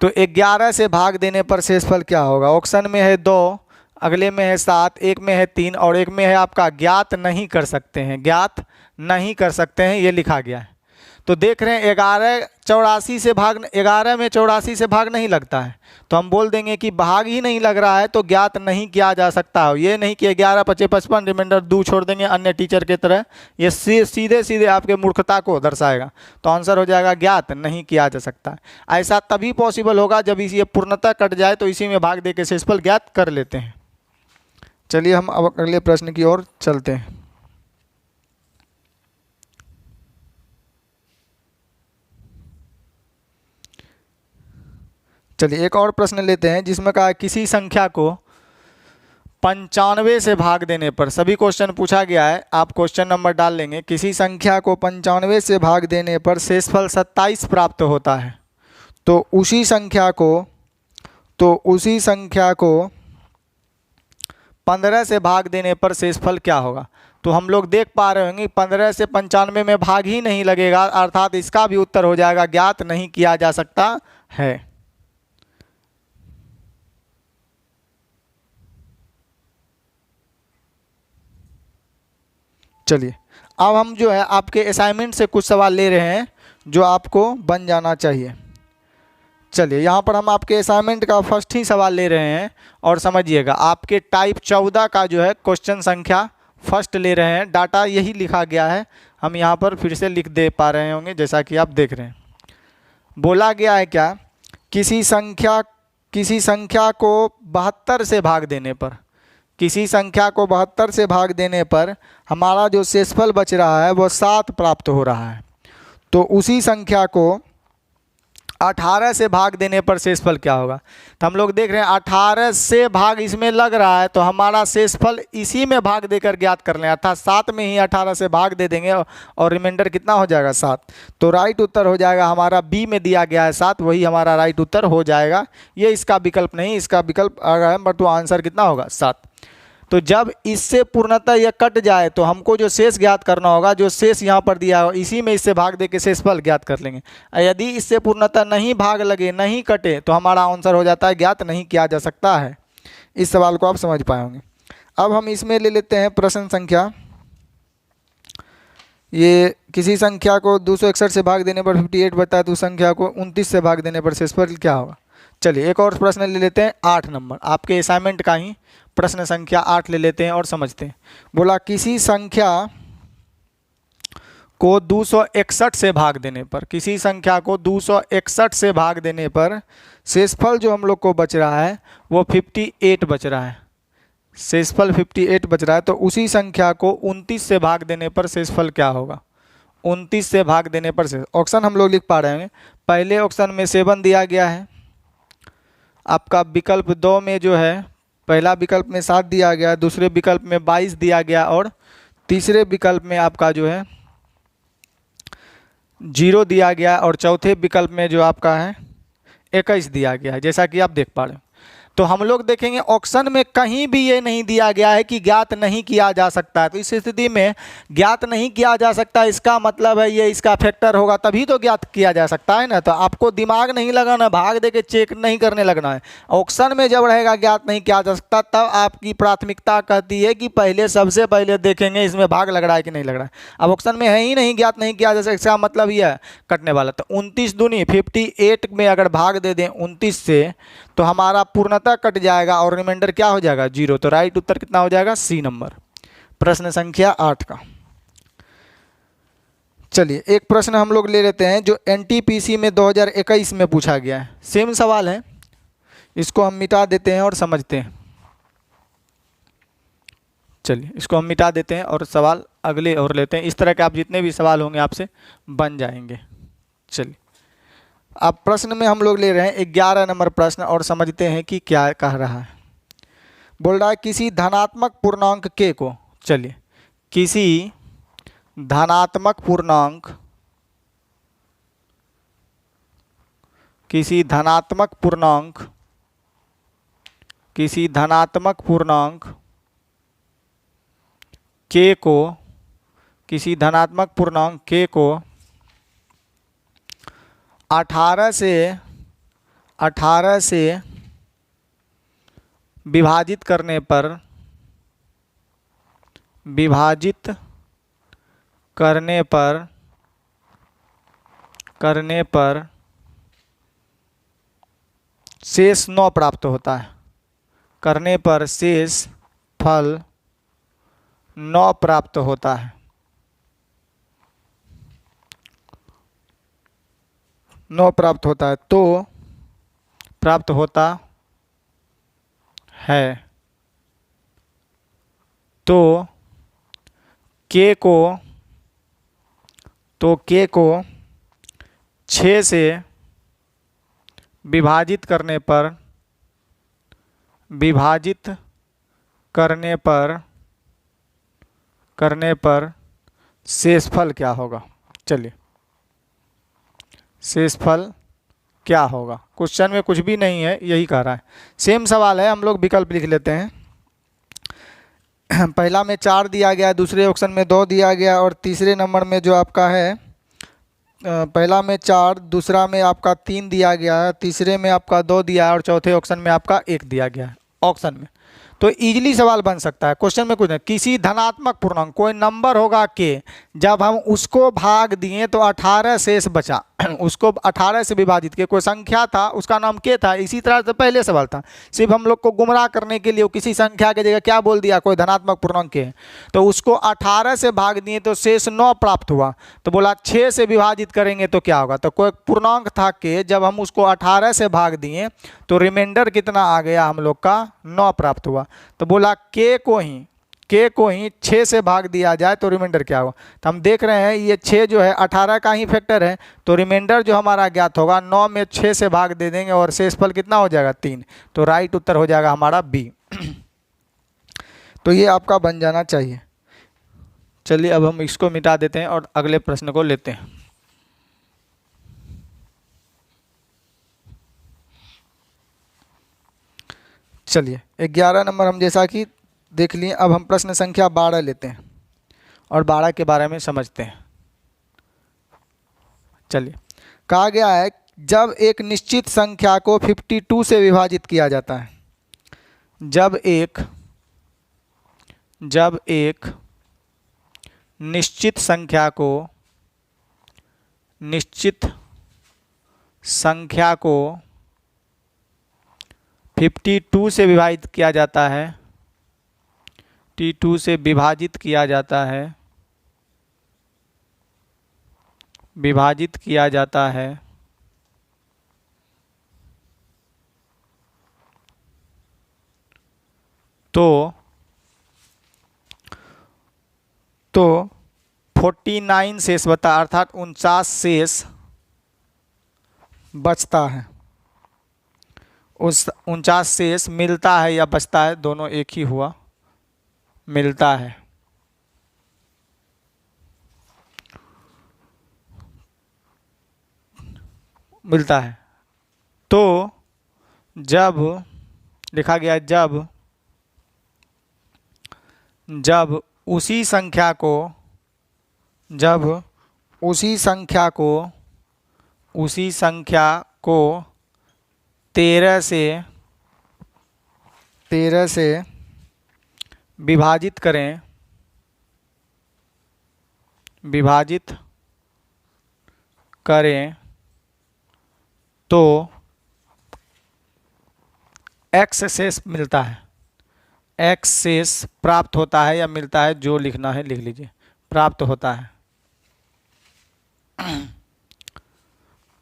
S1: तो 11 से भाग देने पर शेषफल क्या होगा। ऑप्शन में है 2, अगले में है 7, एक में है 3 और एक में है आपका ज्ञात नहीं कर सकते हैं, ज्ञात नहीं कर सकते हैं, ये लिखा गया है। तो देख रहे हैं 11 में 84 से भाग नहीं लगता है, तो हम बोल देंगे कि भाग ही नहीं लग रहा है तो ज्ञात नहीं किया जा सकता है। ये नहीं कि 11 5 55 रिमाइंडर 2 छोड़ देंगे अन्य टीचर के तरह, ये सीधे सीधे आपके मूर्खता को दर्शाएगा। तो आंसर हो जाएगा ज्ञात नहीं किया जा सकता है। ऐसा तभी पॉसिबल होगा जब ये पूर्णतः कट जाए तो इसी में भाग दे के शेषफल ज्ञात कर लेते हैं। चलिए हम अब अगले प्रश्न की ओर चलते हैं। चलिए एक और प्रश्न लेते हैं जिसमें कहा किसी संख्या को 95 से भाग देने पर, सभी क्वेश्चन पूछा गया है, आप क्वेश्चन नंबर डाल लेंगे। किसी संख्या को 95 से भाग देने पर शेषफल 27 प्राप्त होता है। तो उसी संख्या को 15 से भाग देने पर शेषफल क्या होगा। तो हम लोग देख पा रहे होंगे 15 से 95 में भाग ही नहीं लगेगा, अर्थात इसका भी उत्तर हो जाएगा ज्ञात नहीं किया जा सकता है। चलिए अब हम जो है आपके असाइनमेंट से कुछ सवाल ले रहे हैं जो आपको बन जाना चाहिए। चलिए यहाँ पर हम आपके असाइनमेंट का फर्स्ट ही सवाल ले रहे हैं और समझिएगा, आपके टाइप 14 का जो है क्वेश्चन संख्या फर्स्ट ले रहे हैं। डाटा यही लिखा गया है, हम यहाँ पर फिर से लिख दे पा रहे होंगे जैसा कि आप देख रहे हैं। बोला गया है क्या, किसी संख्या को 72 से भाग देने पर, किसी संख्या को 72 से भाग देने पर हमारा जो शेषफल बच रहा है वो 7 प्राप्त हो रहा है। तो उसी संख्या को 18 से भाग देने पर शेषफल क्या होगा। तो हम लोग देख रहे हैं 18 से भाग इसमें लग रहा है, तो हमारा शेषफल इसी में भाग देकर ज्ञात कर लें, अर्थात 7 में ही 18 से भाग दे देंगे और रिमाइंडर कितना हो जाएगा 7। तो राइट उत्तर हो जाएगा हमारा बी में दिया गया है 7, वही हमारा राइट उत्तर हो जाएगा। ये इसका विकल्प नहीं, इसका विकल्प आ गया है, बट वो आंसर कितना होगा 7। तो जब इससे पूर्णतः यह कट जाए तो हमको जो शेष ज्ञात करना होगा, जो शेष यहाँ पर दिया हो इसी में इससे भाग दे के शेषफल ज्ञात कर लेंगे। यदि इससे पूर्णतः नहीं भाग लगे, नहीं कटे, तो हमारा आंसर हो जाता है ज्ञात नहीं किया जा सकता है। इस सवाल को आप समझ पाए होंगे। अब हम इसमें ले लेते हैं प्रश्न संख्या, ये किसी संख्या को 261 से भाग देने पर 58 बचता है, तो उस संख्या को 29 से भाग देने पर शेषफल क्या होगा। चलिए एक और प्रश्न ले लेते हैं 8 नंबर, आपके असाइनमेंट का ही प्रश्न संख्या 8 ले लेते हैं और समझते हैं। बोला किसी संख्या को 261 से भाग देने पर, किसी संख्या को 261 से भाग देने पर शेषफल जो हम लोग को बच रहा है वो 58 बच रहा है, शेषफल 58 बच रहा है। तो उसी संख्या को 29 से भाग देने पर शेषफल क्या होगा। 29 से भाग देने पर शेष, ऑप्शन हम लोग लिख पा रहे हैं। पहले ऑप्शन में 7 दिया गया है, आपका विकल्प 2 में जो है पहला विकल्प में 7 दिया गया, दूसरे विकल्प में 22 दिया गया और तीसरे विकल्प में आपका जो है 0 दिया गया और चौथे विकल्प में जो आपका है 21 दिया गया है, जैसा कि आप देख पा रहे हैं। तो हम लोग देखेंगे ऑप्शन में कहीं भी ये नहीं दिया गया है कि ज्ञात नहीं किया जा सकता है। तो इस स्थिति में ज्ञात नहीं किया जा सकता, इसका मतलब है ये इसका फैक्टर होगा तभी तो ज्ञात किया जा सकता है ना। तो आपको दिमाग नहीं लगाना, भाग दे के चेक नहीं करने लगना है। ऑप्शन में जब रहेगा ज्ञात नहीं किया जा सकता, तब आपकी प्राथमिकता कहती है कि पहले सबसे पहले देखेंगे इसमें भाग लग रहा है कि नहीं लग रहा है। अब ऑप्शन में है ही नहीं, ज्ञात नहीं किया जा सकता, इसका मतलब ये है कटने वाला। तो 29 दूनी 58 में अगर भाग दे दें 29 से, तो हमारा पूर्णतः कट जाएगा और रिमाइंडर क्या हो जाएगा, 0। तो राइट उत्तर कितना हो जाएगा, सी नंबर, प्रश्न संख्या 8 का। चलिए एक प्रश्न हम लोग ले लेते हैं जो एनटीपीसी में 2021 में पूछा गया है। सेम सवाल है, इसको हम मिटा देते हैं और समझते हैं। चलिए इसको हम मिटा देते हैं और सवाल अगले और लेते हैं। इस तरह के आप जितने भी सवाल होंगे आपसे बन जाएंगे। चलिए अब प्रश्न में हम लोग ले रहे हैं 11 नंबर प्रश्न और समझते हैं कि क्या कह रहा है। बोल रहा है किसी धनात्मक पूर्णांक के को, चलिए किसी धनात्मक पूर्णांक, किसी धनात्मक पूर्णांक, किसी धनात्मक पूर्णांक के को, किसी धनात्मक पूर्णांक के को 18 से विभाजित करने पर, विभाजित करने पर शेष 9 प्राप्त होता है, करने पर शेष फल 9 प्राप्त होता है, 9 प्राप्त होता है, तो प्राप्त होता है, तो के को 6 से विभाजित करने पर, विभाजित करने पर शेषफल क्या होगा। चलिए शेषफल क्या होगा, क्वेश्चन में कुछ भी नहीं है, यही कह रहा है। सेम सवाल है, हम लोग विकल्प लिख लेते हैं। पहला में 4 दिया गया, दूसरे ऑप्शन में 2 दिया गया और तीसरे नंबर में जो आपका है पहला में 4, दूसरा में आपका 3 दिया गया है, तीसरे में आपका 2 दिया है और चौथे ऑप्शन में आपका 1 दिया गया है ऑप्शन में। तो इजीली सवाल बन सकता है। क्वेश्चन में कुछ नहीं, किसी धनात्मक पूर्णांक कोई नंबर होगा के, जब हम उसको भाग दिए तो 18 शेष बचा, उसको 18 से विभाजित किया, कोई संख्या था उसका नाम के था। इसी तरह से पहले सवाल था, सिर्फ हम लोग को गुमराह करने के लिए वो किसी संख्या की जगह क्या बोल दिया, कोई धनात्मक पूर्णांक के, तो उसको 18 से भाग दिए तो शेष 9 प्राप्त हुआ। तो बोला 6 से विभाजित करेंगे तो क्या होगा, तो कोई पूर्णांक था के, जब हम उसको 18 से भाग दिए तो रिमाइंडर कितना आ गया हम लोग का, 9 प्राप्त हुआ। तो बोला के को ही 6 से भाग दिया जाए तो रिमाइंडर क्या होगा। तो हम देख रहे हैं ये 6 जो है 18 का ही फैक्टर है, तो रिमाइंडर जो हमारा ज्ञात होगा 9 में 6 से भाग दे देंगे और शेषफल कितना हो जाएगा, 3। तो राइट उत्तर हो जाएगा हमारा बी। तो ये आपका बन जाना चाहिए। चलिए अब हम इसको मिटा देते हैं और अगले प्रश्न को लेते हैं। चलिए 11 नंबर हम जैसा कि देख लिए, अब हम प्रश्न संख्या 12 लेते हैं और 12 के बारे में समझते हैं। चलिए कहा गया है जब एक निश्चित संख्या को 52 से विभाजित किया जाता है, जब एक निश्चित संख्या को 52 से विभाजित किया जाता है, 52 से विभाजित किया जाता है, विभाजित किया जाता है, तो 49 शेष बता, अर्थात 49 शेष बचता है। उस 49 शेष मिलता है या बचता है, दोनों एक ही हुआ, मिलता है। मिलता है। तो जब लिखा गया जब उसी संख्या को जब उसी संख्या को 13 से विभाजित करें तो एक्स शेष मिलता है, एक्स शेष प्राप्त होता है या मिलता है, जो लिखना है लिख लीजिए, प्राप्त होता है।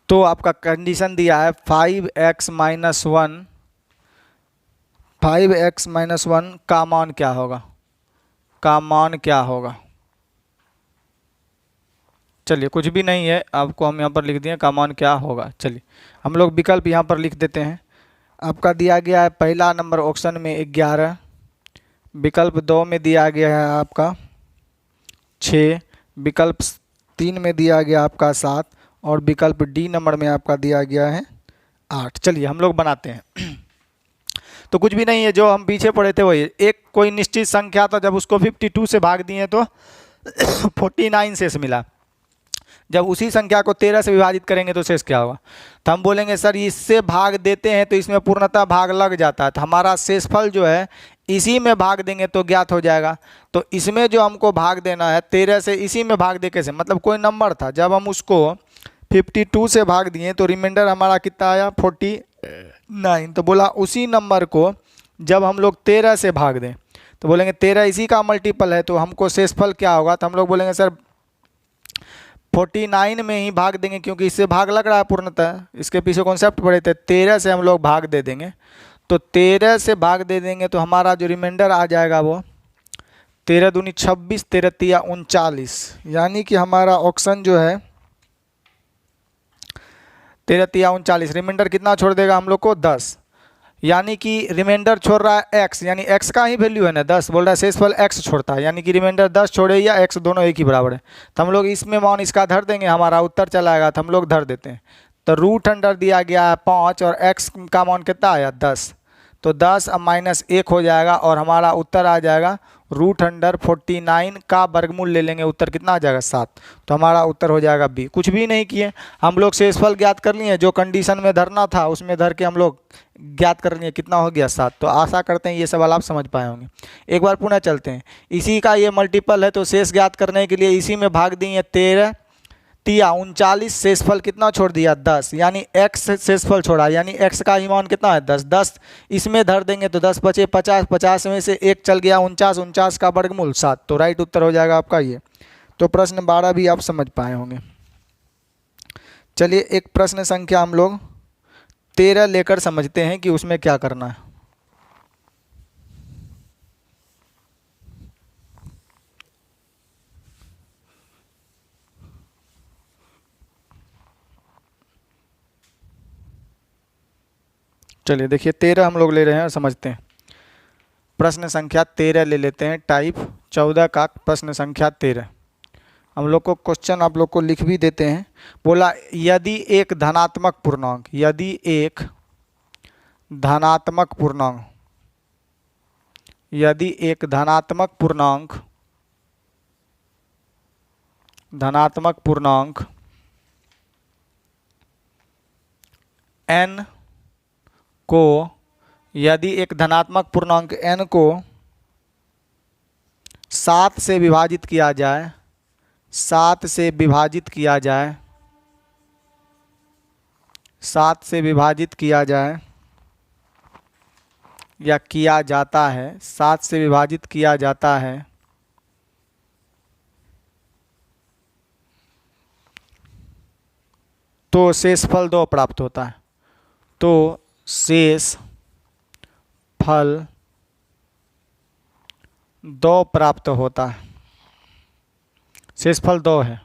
S1: तो आपका कंडीशन दिया है 5x माइनस वन का मान क्या होगा, चलिए कुछ भी नहीं है, आपको हम यहाँ पर लिख दिए का मान क्या होगा। चलिए हम लोग विकल्प यहाँ पर लिख देते हैं। आपका दिया गया है पहला नंबर ऑप्शन में 11, विकल्प 2 में दिया गया है आपका 6, विकल्प 3 में दिया गया आपका 7 और विकल्प डी नंबर में आपका दिया गया है 8। चलिए हम लोग बनाते हैं। तो कुछ भी नहीं है, जो हम पीछे पढ़े थे वही, एक कोई निश्चित संख्या था, जब उसको 52 से भाग दिए तो 49 शेष मिला। जब उसी संख्या को 13 से विभाजित करेंगे तो शेष क्या होगा। तो हम बोलेंगे सर इससे भाग देते हैं तो इसमें पूर्णतः भाग लग जाता है, तो हमारा शेषफल जो है इसी में भाग देंगे तो ज्ञात हो जाएगा। तो इसमें जो हमको भाग देना है 13 से, इसी में भाग दे कैसे, मतलब कोई नंबर था, जब हम उसको 52 से भाग दिए तो रिमाइंडर हमारा कितना आया 49। तो बोला उसी नंबर को जब हम लोग 13 से भाग दें तो बोलेंगे 13 इसी का मल्टीपल है, तो हमको शेषफल क्या होगा। तो हम लोग बोलेंगे सर 49 में ही भाग देंगे क्योंकि इससे भाग लग रहा है पूर्णतः, इसके पीछे कॉन्सेप्ट पढ़े थे। 13 से हम लोग भाग दे देंगे, तो 13 से भाग दे देंगे तो हमारा जो रिमाइंडर आ जाएगा वो 13 दूनी 26, 13 तिया 39, यानी कि हमारा ऑप्शन जो है 13 तिया 39, रिमाइंडर कितना छोड़ देगा हम लोग को 10, यानी कि रिमाइंडर छोड़ रहा है x, यानी x का ही वैल्यू है ना 10, बोल रहा है शेषफल x छोड़ता है, यानी कि रिमाइंडर 10 छोड़े या x दोनों एक ही बराबर है। तो हम लोग इसमें मान इसका धर देंगे, हमारा उत्तर चला आएगा, तो हम लोग धर देते हैं। तो रूट अंडर दिया गया है 5 और x का मान कितना आया 10, तो 10 अब -1 हो जाएगा और हमारा उत्तर आ जाएगा रूट अंडर 49 का वर्गमूल ले लेंगे, उत्तर कितना आ जाएगा 7। तो हमारा उत्तर हो जाएगा बी। कुछ भी नहीं किए, हम लोग शेषफल ज्ञात कर लिए, जो कंडीशन में धरना था उसमें धर के हम लोग ज्ञात कर लिए, कितना हो गया 7। तो आशा करते हैं ये सवाल आप समझ पाए होंगे। एक बार पुनः चलते हैं, इसी का ये मल्टीपल है, तो शेष ज्ञात करने के लिए इसी में भाग दिए 13 तिया 39, शेषफल कितना छोड़ दिया 10, यानी x शेषफल छोड़ा, यानी x का ही मान कितना है 10, 10 इसमें धर देंगे तो 10 बचे 50, 50 में से 1 चल गया 49, 49 का वर्गमूल 7। तो राइट उत्तर हो जाएगा आपका ये। तो प्रश्न 12 भी आप समझ पाए होंगे। चलिए एक प्रश्न संख्या हम लोग 13 लेकर समझते हैं कि उसमें क्या करना है। चलिए देखिए 13 हम लोग ले रहे हैं और समझते हैं। प्रश्न संख्या 13 ले लेते हैं, टाइप 14 का प्रश्न संख्या 13। हम लोग को क्वेश्चन आप लोग को लिख भी देते हैं। बोला यदि एक धनात्मक पूर्णांक, यदि एक धनात्मक पूर्णांक, यदि एक धनात्मक पूर्णांक n को, यदि एक धनात्मक पूर्णांक n को 7 से विभाजित किया जाए, 7 से विभाजित किया जाए, 7 से विभाजित किया जाए या किया जाता है, 7 से विभाजित किया जाता है, तो शेषफल 2 प्राप्त होता है। तो शेष फल 2 प्राप्त होता है, शेषफल 2 है।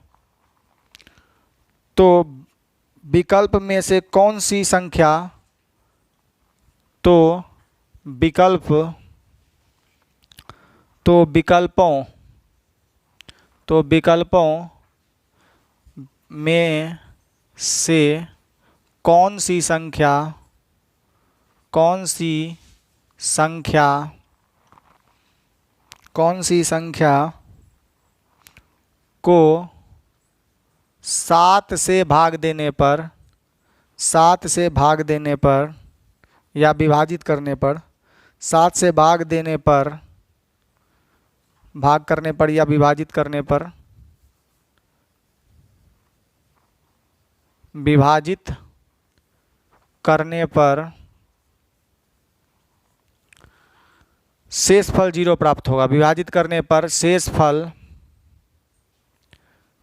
S1: तो विकल्प में से कौन सी संख्या, तो विकल्पों में से कौन सी संख्या, कौन सी संख्या को 7 से भाग देने पर, 7 से भाग देने पर या विभाजित करने पर, 7 से भाग देने पर, भाग करने पर या विभाजित करने पर, विभाजित करने पर शेषफल 0 प्राप्त होगा। विभाजित करने पर शेषफल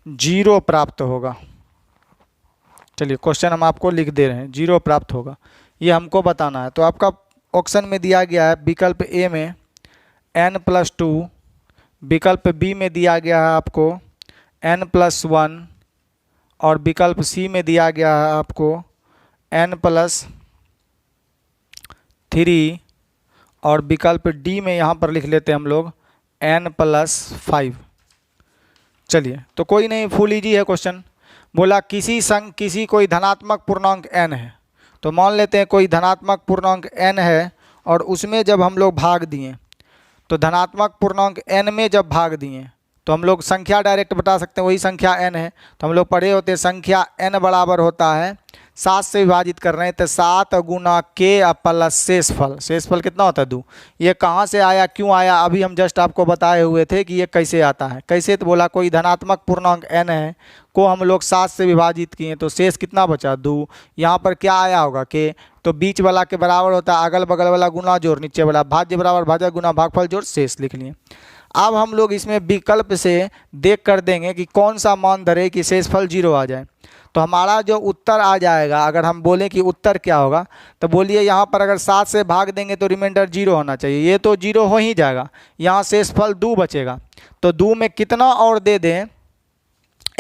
S1: 0 प्राप्त होगा। चलिए क्वेश्चन हम आपको लिख दे रहे हैं, 0 प्राप्त होगा, ये हमको बताना है। तो आपका ऑप्शन में दिया गया है विकल्प ए में n+2, विकल्प बी में दिया गया है आपको n+1 और विकल्प सी में दिया गया है आपको n+3 और विकल्प डी में यहाँ पर लिख लेते हैं हम लोग n+5। चलिए तो कोई नहीं, फुल इजी है क्वेश्चन। बोला किसी कोई धनात्मक पूर्णांक n है, तो मान लेते हैं कोई धनात्मक पूर्णांक n है और उसमें जब हम लोग भाग दिए, तो धनात्मक पूर्णांक n में जब भाग दिए तो हम लोग संख्या डायरेक्ट बता सकते हैं, वही संख्या n है। तो हम लोग पढ़े होते हैं संख्या n बराबर होता है 7 से विभाजित कर रहे हैं तो 7 गुना k प्लस शेषफल। शेषफल कितना होता है 2। ये कहाँ से आया, क्यों आया, अभी हम जस्ट आपको बताए हुए थे कि ये कैसे आता है। कैसे, तो बोला कोई धनात्मक पूर्णांक n है को हम लोग 7 से विभाजित किए तो शेष कितना बचा 2। यहाँ पर क्या आया होगा k, तो बीच वाला के बराबर होता है अगल बगल वाला गुना जोड़, नीचे वाला भाज्य बराबर भाजक गुना भागफल जोड़, शेष लिख लिए। अब हम लोग इसमें विकल्प से देख कर देंगे कि कौन सा मान धरे कि शेषफल 0 आ जाए। तो हमारा जो उत्तर आ जाएगा, अगर हम बोलें कि उत्तर क्या होगा, तो बोलिए यहाँ पर अगर 7 से भाग देंगे तो रिमाइंडर 0 होना चाहिए। ये तो 0 हो ही जाएगा, यहाँ शेषफल 2 बचेगा। तो 2 में कितना और दे दें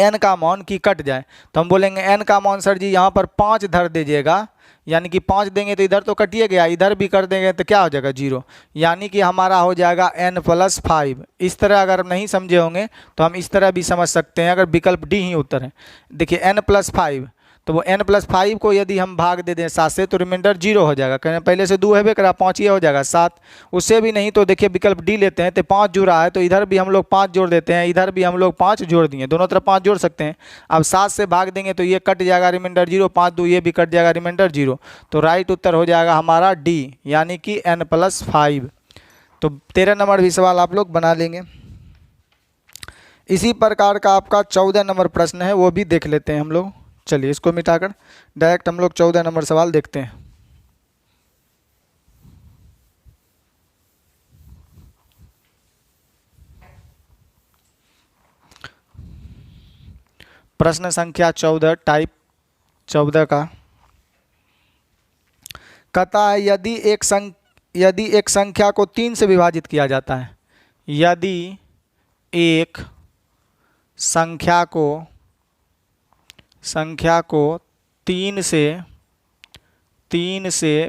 S1: n का मान की कट जाए, तो हम बोलेंगे n का मान सर जी यहाँ पर 5 धर दीजिएगा, यानी कि 5 देंगे तो इधर तो कटिए गया, इधर भी कर देंगे तो क्या हो जाएगा 0, यानी कि हमारा हो जाएगा n+5। इस तरह अगर नहीं समझे होंगे तो हम इस तरह भी समझ सकते हैं, अगर विकल्प डी ही उत्तर है। देखिए n+5, तो वो n+5 को यदि हम भाग दे दें 7 से तो रिमाइंडर 0 हो जाएगा, कहने पहले से 2 है बे करा, 5 ये हो जाएगा 7। उससे भी नहीं तो देखिए विकल्प डी लेते हैं तो 5 जुड़ा है, तो इधर भी हम लोग 5 जोड़ देते हैं, इधर भी हम लोग 5 जोड़ दिए, दोनों तरफ 5 जोड़ सकते हैं। अब 7 से भाग देंगे तो ये कट जाएगा, रिमाइंडर 0, 5 2 ये भी कट जाएगा, रिमाइंडर 0। तो राइट उत्तर हो जाएगा हमारा डी, यानी कि n+5। तो 13 नंबर भी सवाल आप लोग बना लेंगे। इसी प्रकार का आपका 14 नंबर प्रश्न है, वो भी देख लेते हैं हम लोग। चलिए इसको मिटाकर डायरेक्ट हम लोग 14 नंबर सवाल देखते हैं। प्रश्न संख्या 14 टाइप 14 का कहता है यदि एक संख्या को 3 से विभाजित किया जाता है, यदि एक संख्या को 3 से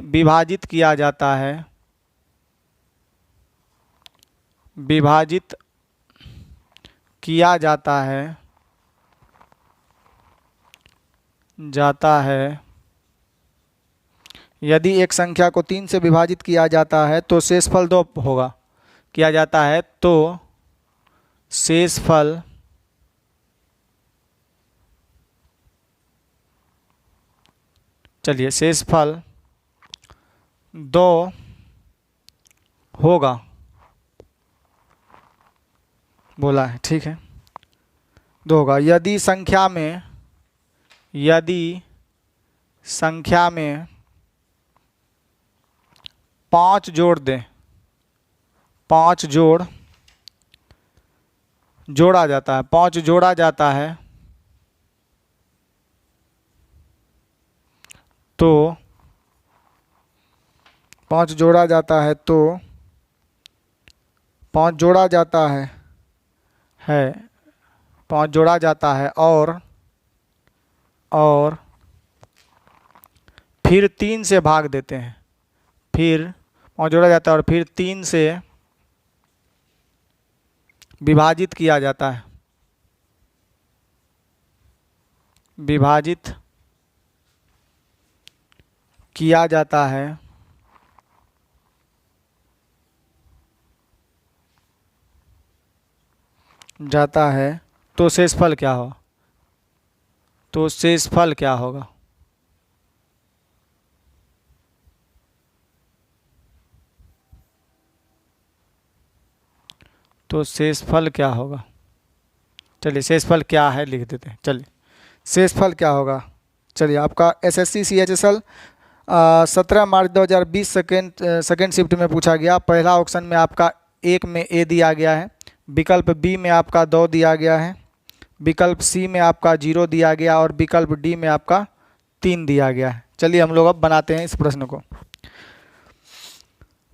S1: विभाजित किया जाता है, विभाजित किया जाता है, यदि एक संख्या को 3 से विभाजित किया जाता है तो शेषफल 2 होगा, किया जाता है तो शेषफल चलिए शेषफल 2 होगा बोला है, ठीक है 2 होगा। यदि संख्या में 5 जोड़ दें, 5 जोड़ा जाता है, 5 जोड़ा जाता है तो 5 जोड़ा जाता है तो 5 जोड़ा जाता है 5 जोड़ा जाता है और फिर 3 से भाग देते हैं, फिर 5 जोड़ा जाता है और फिर 3 से विभाजित किया जाता है, विभाजित किया जाता है जाता है तो शेषफल क्या होगा? तो शेषफल क्या होगा? तो शेषफल क्या होगा? चलिए शेषफल क्या है लिख देते हैं। चलिए शेषफल क्या होगा? चलिए आपका एसएससी CHSL 17 मार्च 2020 सेकेंड शिफ्ट में पूछा गया। पहला ऑप्शन में आपका 1 में ए दिया गया है, विकल्प बी में आपका 2 दिया गया है, विकल्प सी में आपका 0 दिया गया और विकल्प डी में आपका 3 दिया गया है। चलिए हम लोग अब बनाते हैं इस प्रश्न को।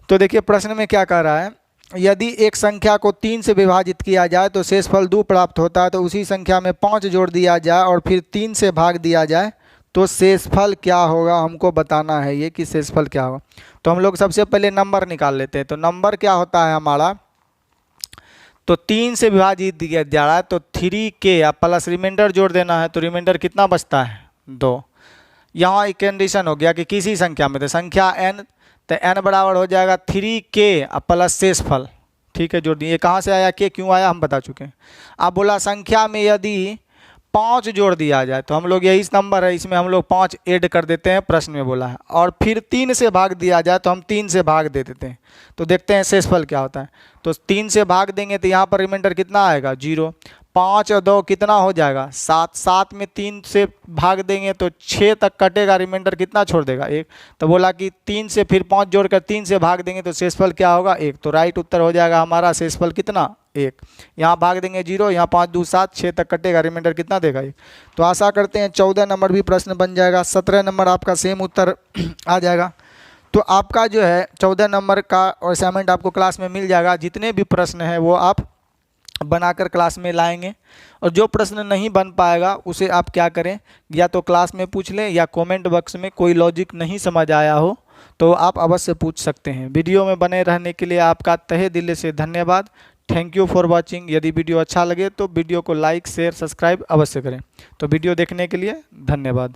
S1: तो देखिए प्रश्न में क्या कह रहा है, यदि एक संख्या को 3 से विभाजित किया जाए तो शेषफल 2 प्राप्त होता है, तो उसी संख्या में 5 जोड़ दिया जाए और फिर 3 से भाग दिया जाए तो शेषफल क्या होगा, हमको बताना है ये कि शेषफल क्या होगा। तो हम लोग सबसे पहले नंबर निकाल लेते हैं। तो नंबर क्या होता है हमारा, तो 3 से विभाजित दिया जा रहा है तो 3k या प्लस रिमाइंडर जोड़ देना है, तो रिमाइंडर कितना बचता है 2। यहाँ एक कंडीशन हो गया कि किसी संख्या में, तो संख्या n, तो n बराबर हो जाएगा 3k प्लस शेषफल। ठीक है जोड़ दिए। ये कहाँ से आया, k क्यों आया हम बता चुके हैं। अब बोला संख्या में यदि 5 जोड़ दिया जाए, तो हम लोग यही नंबर है इसमें हम लोग 5 ऐड कर देते हैं, प्रश्न में बोला है, और फिर 3 से भाग दिया जाए तो हम 3 से भाग दे देते हैं। तो देखते हैं शेषफल क्या होता है। तो 3 से भाग देंगे तो यहाँ पर रिमाइंडर कितना आएगा 0। 5 और 2 कितना हो जाएगा 7। 7 में 3 से भाग देंगे तो 6 तक कटेगा, रिमाइंडर कितना छोड़ देगा 1। तो बोला कि 3 से फिर 5 जोड़कर 3 से भाग देंगे तो शेषफल क्या होगा 1। तो राइट उत्तर हो जाएगा हमारा शेषफल कितना 1। यहाँ भाग देंगे 0, यहाँ 5 2 7, 6 तक कटेगा, रिमाइंडर कितना देगा 1। तो आशा करते हैं 14 नंबर भी प्रश्न बन जाएगा, 17 नंबर आपका सेम उत्तर आ जाएगा। तो आपका जो है 14 नंबर का असाइनमेंट आपको क्लास में मिल जाएगा। जितने भी प्रश्न हैं वो आप बनाकर क्लास में लाएंगे, और जो प्रश्न नहीं बन पाएगा उसे आप क्या करें, या तो क्लास में पूछ लें या कमेंट बॉक्स में कोई लॉजिक नहीं समझ आया हो तो आप अवश्य पूछ सकते हैं। वीडियो में बने रहने के लिए आपका तहे दिल से धन्यवाद। Thank you for watching. यदि वीडियो अच्छा लगे तो वीडियो को लाइक शेयर सब्सक्राइब अवश्य करें। तो वीडियो देखने के लिए धन्यवाद।